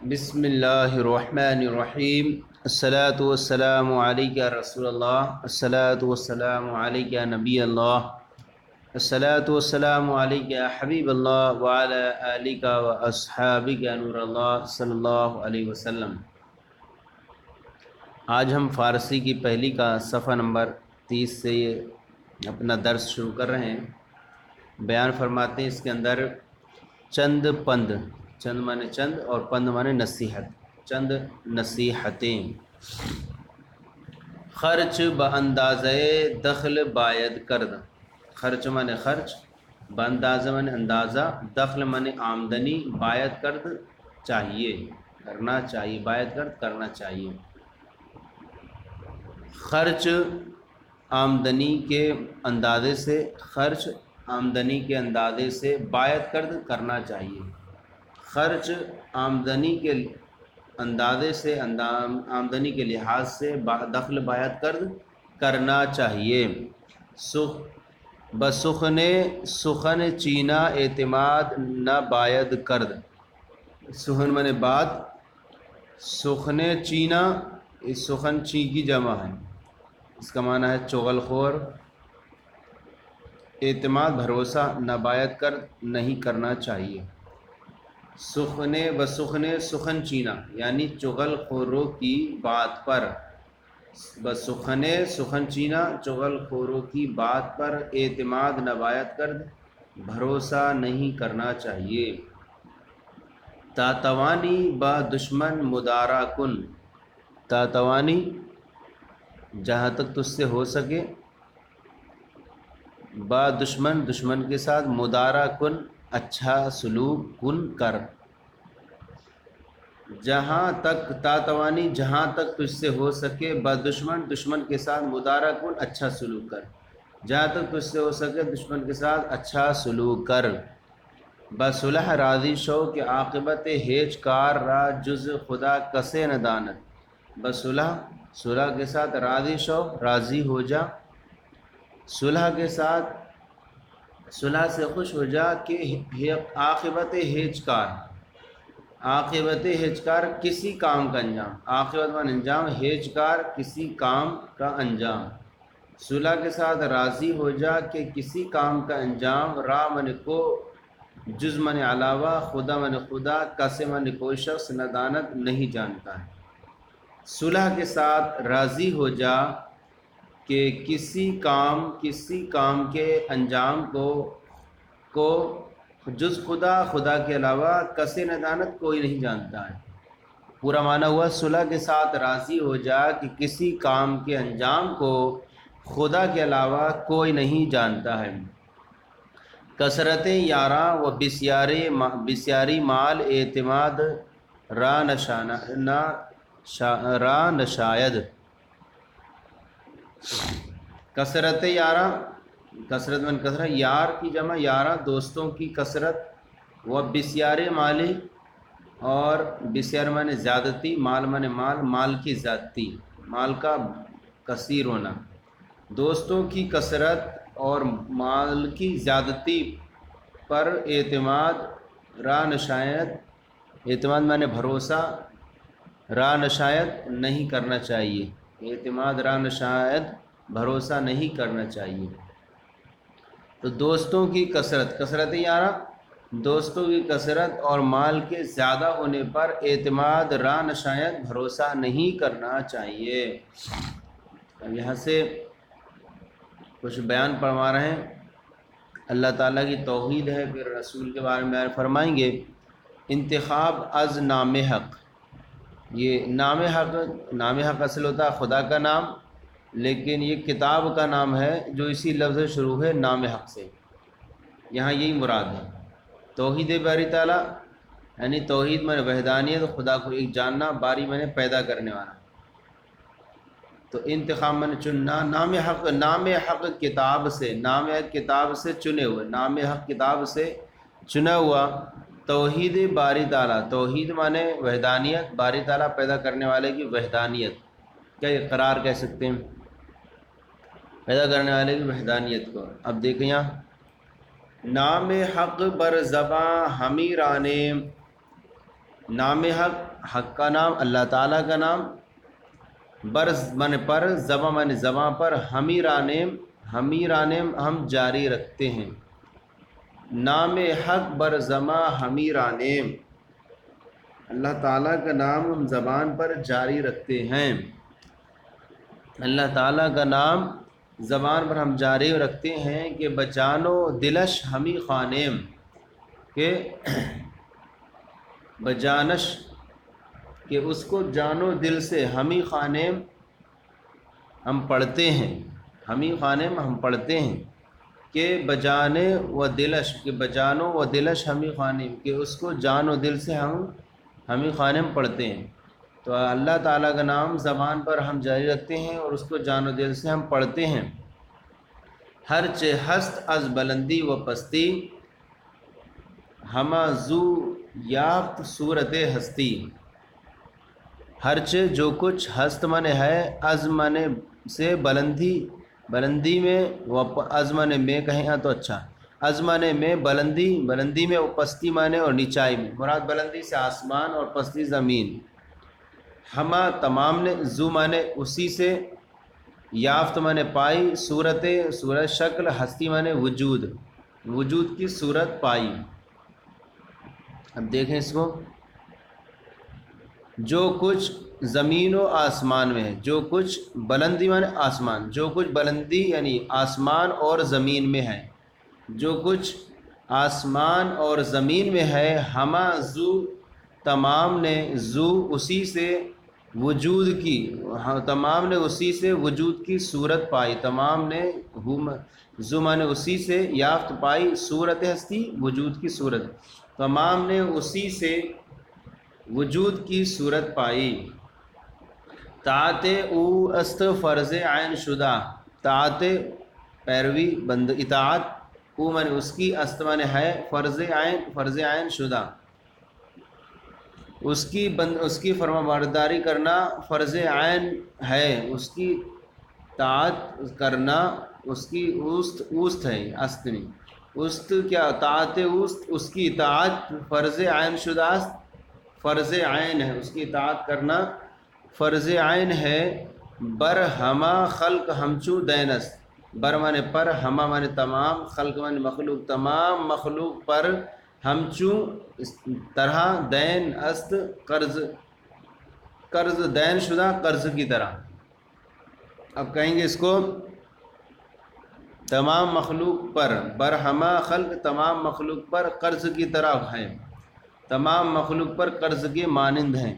بسم اللہ الرحمن الرحیم الصلاۃ والسلام علیک رسول اللہ الصلاۃ والسلام علیک نبی اللہ الصلاۃ والسلام علیک حبیب اللہ وعلی آلک و اصحابک نور اللہ صلی اللہ علیہ وسلم۔ آج ہم فارسی کی پہلی کا صفحہ نمبر 30 سے اپنا درس شروع کر رہے ہیں۔ بیان فرماتے ہیں اس کے اندر چند پند، چند مانے چند اور پند مانے نصیحت، چند نصیحتیں۔ خرچ باندازے دخل باید کرد، خرچ مانے خرچ، باندازہ مانے اندازہ، دخل مانے آمدنی، باید کرد چاہیے، کرنا چاہیے، باید کرد کرنا چاہیے۔ خرچ آمدنی کے اندازے سے، خرچ آمدنی کے اندازے سے باید کرد کرنا چاہیے، خرچ آمدنی کے اندازے سے، آمدنی کے لحاظ سے دخل باید کرد کرنا چاہیے۔ بسخن سخن چینا اعتماد نہ باید کرد، سخن منے بات، سخن چینا، اس سخن چی کی جمع ہے، اس کا معنی ہے چغل خور۔ اعتماد بھروسہ نہ باید کرد نہیں کرنا چاہیے۔ سخن بسخن سخن چینا یعنی چغل خوروں کی بات پر، بسخن سخن چینا چغل خوروں کی بات پر اعتماد نہ باید کرد بھروسہ نہیں کرنا چاہیے۔ تاتوانی با دشمن مدارا کن، تاتوانی جہاں تک تجھ سے ہو سکے، با دشمن دشمن کے ساتھ، مدارا کن اچھا سلوک کن کر، جہاں تک تاتوانی جہاں تک تجھ سے ہو سکے، با دشمن دشمن کے ساتھ، مدارا کن اچھا سلوک کر، جہاں تک تجھ سے ہو سکے دشمن کے ساتھ اچھا سلوک کر۔ بصلح راضی شو کہ عاقبت ہیچ کار را جز خدا کسے ندانت، بصلح صلح کے ساتھ، راضی شو راضی ہو جا، صلح کے ساتھ صلح سے خوش ہو جا کہ عاقبت ہیچ کار، عاقبت ہیچ کار کسی کام کا انجام، عاقبت من انجام، ہیچ کار کسی کام کا انجام، صلح کے ساتھ راضی ہو جا کہ کسی کام کا انجام، را من کو جز من علاوہ، خدا من خدا، کسے من کوئی شخص، ندانت نہیں جانتا ہے۔ صلح کے ساتھ راضی ہو جا کہ کسی کام کے انجام کو جز خدا، خدا کے علاوہ، کسے ندانت کوئی نہیں جانتا ہے۔ پورا معنی ہوا صلح کے ساتھ راضی ہو جا کہ کسی کام کے انجام کو خدا کے علاوہ کوئی نہیں جانتا ہے۔ کثرت یاراں و بسیاری مال اعتماد را نشاید، کثرت یاراں، کثرت من کثرت، یار کی جمع یاراں دوستوں کی کثرت، و بسیار مالی اور بسیار مانے زیادتی، مال مانے مال، مال کی زیادتی، مال کا کثیر ہونا، دوستوں کی کثرت اور مال کی زیادتی پر اعتماد را نشاید، اعتماد مانے بھروسہ، را نشاید نہیں کرنا چاہیے، اعتماد را نشاید بھروسہ نہیں کرنا چاہیے۔ تو دوستوں کی کثرت، کثرت یارہ دوستوں کی کثرت اور مال کے زیادہ ہونے پر اعتماد را نشاید بھروسہ نہیں کرنا چاہیے۔ اب یہاں سے کچھ بیان فرما رہے ہیں، اللہ تعالیٰ کی توحید ہے، پھر رسول کے بارے میں بیان فرمائیں گے۔ انتخاب از نام حق، یہ نام حق اصل ہوتا ہے خدا کا نام، لیکن یہ کتاب کا نام ہے جو اسی لفظ سے شروع ہے، نام حق سے، یہاں یہی مراد ہے۔ توحید باری تعالیٰ یعنی توحید میں وحدانیت، خدا کو ایک جاننا، باری میں پیدا کرنے والا، تو انتخاب میں چننا، نام حق کتاب سے، نام حق کتاب سے چنے ہوئے، نام حق کتاب سے چنا ہوا توحید باری تعالیٰ، توحید مانے وحدانیت، باری تعالیٰ پیدا کرنے والے کی وحدانیت، کیا اقرار کہہ سکتے ہیں، پیدا کرنے والے کی وحدانیت کو۔ اب دیکھیں یہاں نام حق بر زباں ہمیرانے نام حق، حق کا نام اللہ تعالیٰ کا نام، برز من پر، زباں من زباں پر، ہمیرانیم ہمیرانیم ہم جاری رکھتے ہیں، نام حق بر زماں ہمیرانیم، اللہ تعالیٰ کا نام ہم زبان پر جاری رکھتے ہیں، اللہ تعالیٰ کا نام زبان پر ہم جاری رکھتے ہیں کہ بجانو دلش ہمی خانیم، کہ بجانش کہ اس کو جانو دل سے، ہمی خانیم ہم پڑھتے ہیں، ہمی خانیم ہم پڑھتے ہیں، کہ بجانے و دلش کہ بجانو و دلش ہمی خانیم، کہ اس کو جان و دل سے ہم ہمی خانیم پڑھتے ہیں۔ تو اللہ تعالیٰ کا نام زبان پر ہم جاری رکھتے ہیں اور اس کو جان و دل سے ہم پڑھتے ہیں۔ ہر چہ ہست از بلندی و پستی، ہما زو یافت صورت ہستی، ہر چہ جو کچھ ہست من ہے، از من سے بلندی، بلندی میں، و از من میں کہیں تو اچھا، از من میں بلندی، بلندی میں، و پستی مانے اور نیچائی میں، مراد بلندی سے آسمان اور پستی زمین، ہما تمام نے، زو مانے اسی سے، یافت مانے پائی، صورت صورت شکل، ہستی مانے وجود، وجود کی صورت پائی۔ اب دیکھیں اس کو، جو کچھ زمین و آسمان میں ہے، جو کچھ بلندی مانے آسمان، جو کچھ بلندی یعنی آسمان اور زمین میں ہے، جو کچھ آسمان اور زمین میں ہے، ہما زو تمام نے، زو اسی سے، وجود کی، تمام نے اسی سے وجود کی صورت پائی، تمام نے زو مانے اسی سے، یافت پائی، صورت ہستی وجود کی صورت، تمام نے اسی سے وجود کی صورت پائی۔ طاعت او است فرض عین شدہ، طاعت پیروی بند، اطاعت او من اس کی، است من ہے، فرض عین، فرض عین شدہ، اس کی فرما برداری کرنا فرض عین ہے، اس کی طاعت کرنا اس کی اوست ہے، است نہیں، اوست کیا طاعت اوست، اس کی اطاعت فرض عین شدہ، فرض عین ہے، اس کی اطاعت کرنا فرض عین ہے، بر ہما خلق ہمچو دینست، بر مانے پر، ہما مانے تمام، خلق مانے مخلوق، تمام مخلوق پر، ہمچو اس طرح، دین است قرض، قرض دین شدہ قرض کی طرح۔ اب کہیں گے اس کو، تمام مخلوق پر، برہما خلق تمام مخلوق پر قرض کی طرح ہیں، تمام مخلوق پر قرض کے مانند ہیں،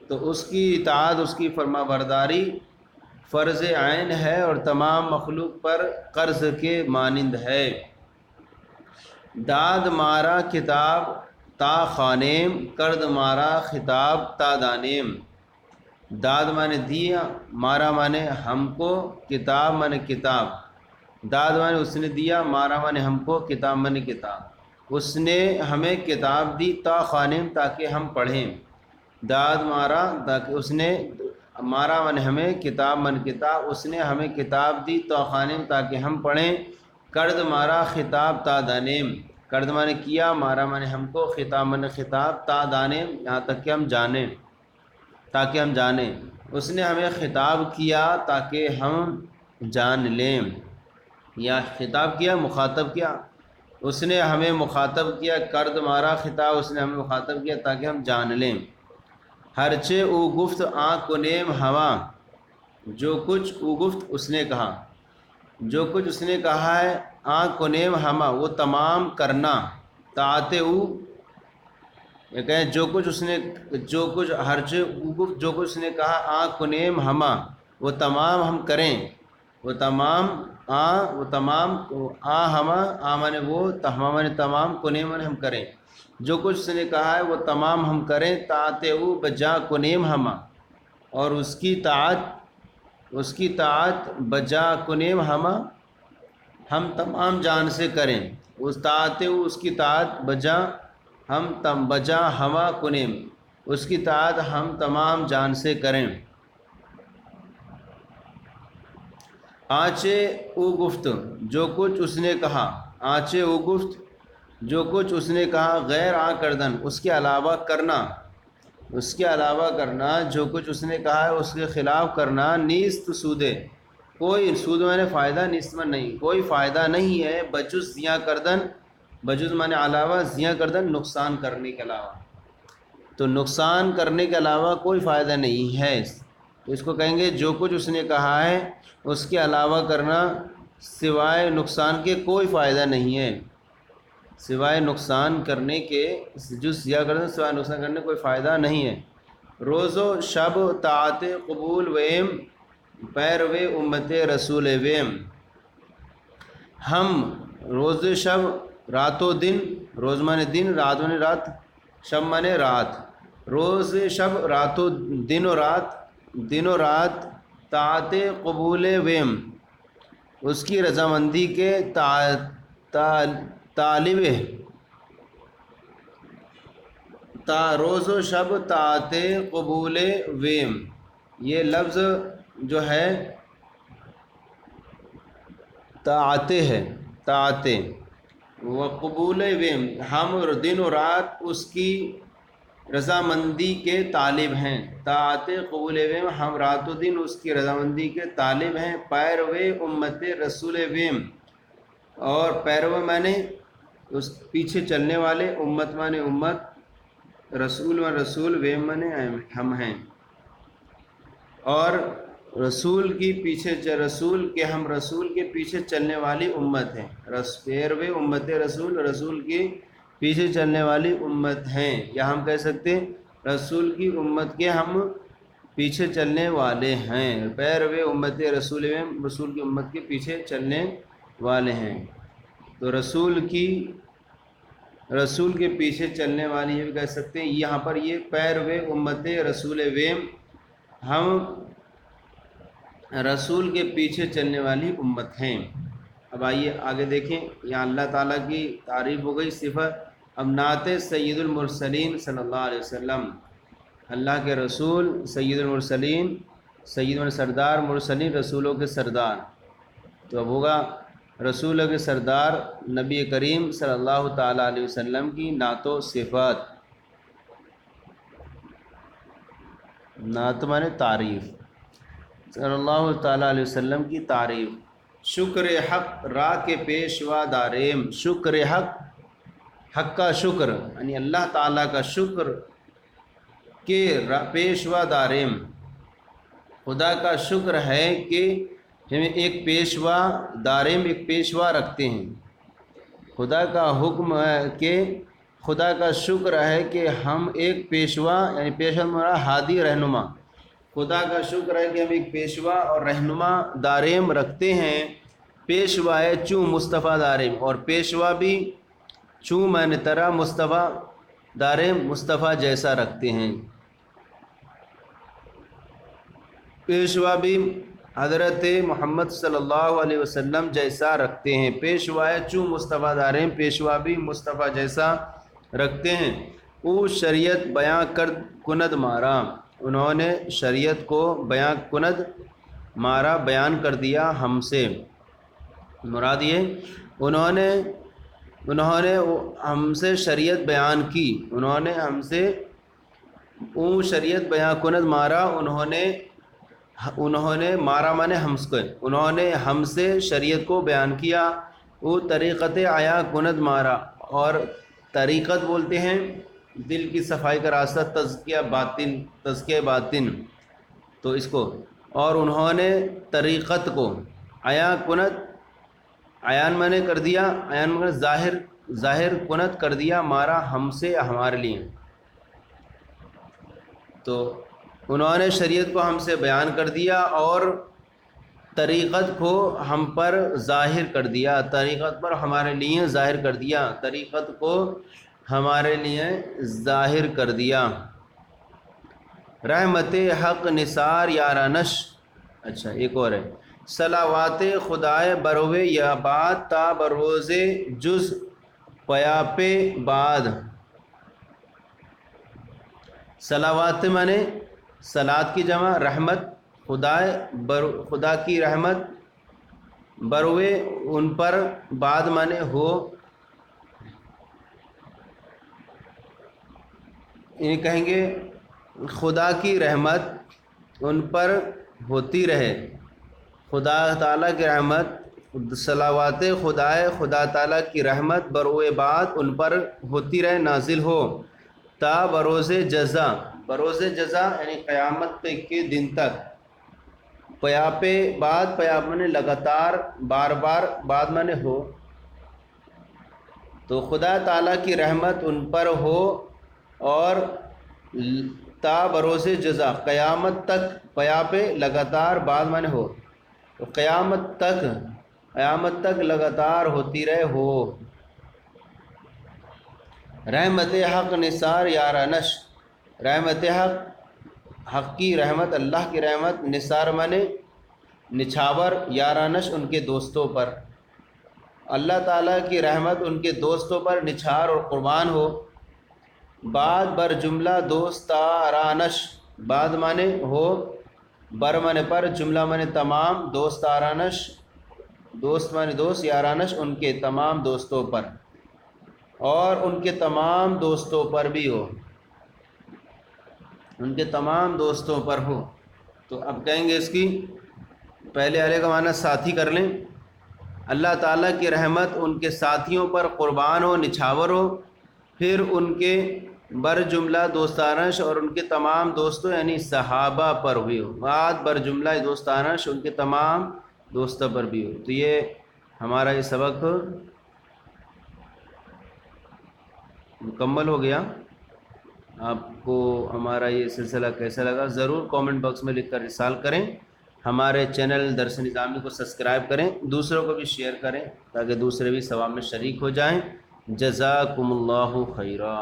تو اس کی اطاعت، اس کی فرما برداری فرض عین ہے اور تمام مخلوق پر قرض کے مانند ہے۔ داد مارا کتاب تا خانیم، کرد مارا خطاب تا دانیم، داد مانے دیا، مارا مانے ہم کو، کتاب مانے کتاب، داد مانے اس نے دیا، مارا مانے ہم کو، کتاب مانے کتاب، اس نے ہمیں کتاب دی، تا خانیم تاکہ ہم پڑھیں، داد مارا تاکہ اس نے، مارا من ہمیں، کتاب من کتاب، اس نے ہمیں کتاب دی، تو خانیم تاکہ ہم پڑھیں، کرد مارا خطاب تا دانیم، کرد مانے کیا، مارا مانے ہم کو، خطاب من خطاب، تا دانیم یہاں تک کہ ہم جانیں، تاکہ ہم جانیں، اس نے ہمیں خطاب کیا تاکہ ہم جان لیں، یا خطاب کیا مخاطب کیا، اس نے ہمیں مخاطب کیا، کرد مارا خطاب، اس نے ہمیں مخاطب کیا تاکہ ہم جان لیں۔ ہرچے او گفت آنکھ کو نیم ہوا، جو کچھ او گفت اس نے کہا، جو کچھ اس نے کہا ہے، آنکھ کو نیم ہما وہ تمام کرنا، طاعت او، یہ کہیں جو کچھ اس نے، جو کچھ ہرچے او گفت، جو کچھ اس نے کہا، آنکھ کو نیم ہما وہ تمام ہم کریں، وہ تمام وہ تمام ہما، مانے وہ، ہما مانے تمام، کو نیم مانے ہم کریں، جو کچھ اس نے کہا ہے وہ تمام ہم کریں، طاعت او بجا کنیم ہما، اور اس کی طاعت بجا کنیم ہما ہم تمام جان سے کریں، اس طاعت او اس کی طاعت بجا ہم بجا ہما کنیم، اس کی طاعت ہم تمام جان سے کریں۔ آنچے او گفت، جو کچھ اس نے کہا، آنچے او گفت جو کچھ اس نے کہا، غیر آ کردن اس کے علاوہ کرنا، اس کے علاوہ کرنا، جو کچھ اس نے کہا ہے اس کے خلاف کرنا، نیست سودے، کوئی سود میں نے فائدہ، نیست میں نہیں، کوئی فائدہ نہیں ہے، بجز زیاں کردن، بجز مانے علاوہ، زیاں کردن نقصان کرنے کے علاوہ، تو نقصان کرنے کے علاوہ کوئی فائدہ نہیں ہے، تو اس کو کہیں گے جو کچھ اس نے کہا ہے اس کے علاوہ کرنا سوائے نقصان کے کوئی فائدہ نہیں ہے، سوائے نقصان کرنے کے، جو زیاں کردن سوائے نقصان کرنے کوئی فائدہ نہیں ہے۔ روز و شب طاعت قبول ویم، پیرو امت رسول ویم، ہم روز شب، رات و دن، روز مانے دن، رات مانے رات، شب مانے رات، روز شب، رات و دن و رات، دن و رات طاعت قبول ویم، اس کی رضامندی کے طالب، روز و شب طاعت قبول ویم، یہ لفظ جو ہے طاعت ہے، طاعت و قبول ویم، ہم دن و رات اس کی رضامندی کے طالب ہیں، طاعت قبول ویم، ہم رات و دن اس کی رضامندی کے طالب ہیں، پیرو امت رسول ویم، اور پیرو مانے اس پیچھے چلنے والے، امت مانے امت، رسول و رسول، ویم مانے ہم ہیں، اور رسول کی پیچھے، رسول کے، ہم رسول کے پیچھے چلنے والی امت ہیں، پیروے امت رسول، رسول کی پیچھے چلنے والی امت ہیں، یا ہم کہہ سکتے ہیں رسول کی امت کے ہم پیچھے چلنے والے ہیں، پیروے امت رسول، رسول کی امت کے پیچھے چلنے والے ہیں، تو رسول کے پیچھے چلنے والی یہ بھی کہہ سکتے ہیں، یہاں پر یہ پیروے امت رسول ویم، ہم رسول کے پیچھے چلنے والی امت ہیں۔ اب آئیے آگے دیکھیں، یہاں اللہ تعالیٰ کی تعریف ہو گئی، صفت، اب نعت سید المرسلین صلی اللہ علیہ وسلم، اللہ کے رسول سید المرسلین، سید سردار، مرسلین رسولوں کے سردار، تو اب ہوگا رسولوں کے سردار نبی کریم صلی اللہ تعالیٰ علیہ وسلم کی نعت و صفت، نعت مانے تعریف، صلی اللہ تعالیٰ علیہ وسلم کی تعریف، شکر حق را کے پیشوا داریم، شکر حق، حق کا شکر یعنی اللہ تعالیٰ کا شکر کہ پیشوا داریم، خدا کا شکر ہے کہ ہمیں ایک پیشوا داریم، ایک پیشوا رکھتے ہیں، خدا کا حکم ہے کہ خدا کا شکر ہے کہ ہم ایک پیشوا، یعنی پیشوا مراد ہادی، رہنما، خدا کا شکر ہے کہ ہم ایک پیشوا اور رہنما داریم رکھتے ہیں، پیشوا ہے چوں مصطفیٰ داریم، اور پیشوا بھی چوں میں طرح مصطفیٰ داریم، مصطفیٰ جیسا رکھتے ہیں، پیشوا بھی حضرت محمد صلی اللہ علیہ وسلم جیسا رکھتے ہیں، پیشوا ہے چوں مصطفیٰ داریم، پیشوا بھی مصطفیٰ جیسا رکھتے ہیں، او شریعت بیاں کر کند مارا، انہوں نے شریعت کو بیاں کند مارا، بیان کر دیا ہم سے، مراد یہ انہوں نے ہم سے شریعت بیان کی، انہوں نے ہم سے او شریعت بیاں کند مارا، انہوں نے مارا مانے ہم سے، انہوں نے ہم سے شریعت کو بیان کیا، او طریقت آیا کند مارا، اور طریقت بولتے ہیں دل کی صفائی کا راستہ، تزکیہ باطن، تو اس کو، اور انہوں نے طریقت کو آیا کند، عیان میں کر دیا، عیان میں ظاہر کنت کر دیا، مارا ہم سے، ہمارے لیے، تو انہوں نے شریعت کو ہم سے بیان کر دیا اور طریقت کو ہم پر ظاہر کر دیا، طریقت پر ہمارے لیے ظاہر کر دیا، طریقت کو ہمارے لیے ظاہر کر دیا، رحمت حق نثار یارانش، اچھا ایک اور ہے، صلوات خدائے بروے یا بعد تا بروز جز پیاپے بعد، صلوات مانے صلات کی جمع، رحمت، خدا کی رحمت، بروے ان پر، بعد مانے ہو، یہ کہیں گے خدا کی رحمت ان پر ہوتی رہے، خدا تعالیٰ کی رحمت، صلوات خدا تعالیٰ کی رحمت بروئے بعد ان پر ہوتی رہے، نازل ہو، تا بروز جزا، بروز جزا یعنی قیامت کے دن تک، پیا پہ بعد، پیا مانے لگاتار، بار بار، بعد مانے ہو، تو خدا تعالیٰ کی رحمت ان پر ہو اور تا بروز جزا قیامت تک، پیا پہ لگاتار، بعد مانے ہو، تو قیامت تک لگاتار ہوتی رہے ہو۔ رحمت حق نثار یارانش، رحمت حق کی رحمت، اللہ کی رحمت، نثار مانے نچھاور، یارانش ان کے دوستوں پر، اللہ تعالیٰ کی رحمت ان کے دوستوں پر نچھار اور قربان ہو۔ بعد بر جملہ دوستارانش، بعد مانے ہو، بر مانے پر، جملہ مانے تمام، دوستارانش دوست مانے دوست، یارانش ان کے تمام دوستوں پر، اور ان کے تمام دوستوں پر بھی ہو، ان کے تمام دوستوں پر ہو۔ تو اب کہیں گے اس کی پہلے والے کا معنی ساتھی کر لیں، اللہ تعالیٰ کی رحمت ان کے ساتھیوں پر قربان ہو، نچھاور ہو، پھر ان کے بر جملہ دوستانش اور ان کے تمام دوستوں یعنی صحابہ پر ہوئی ہو، بعد بر جملہ دوستانش ان کے تمام دوستوں پر بھی ہو۔ تو یہ ہمارا یہ سبق مکمل ہو گیا۔ آپ کو ہمارا یہ سلسلہ کیسا لگا ضرور کامنٹ باکس میں لکھ کر ارسال کریں۔ ہمارے چینل درس نظامی کو سبسکرائب کریں، دوسروں کو بھی شیئر کریں تاکہ دوسرے بھی ثواب میں شریک ہو جائیں۔ جزاکم اللہ خیرا۔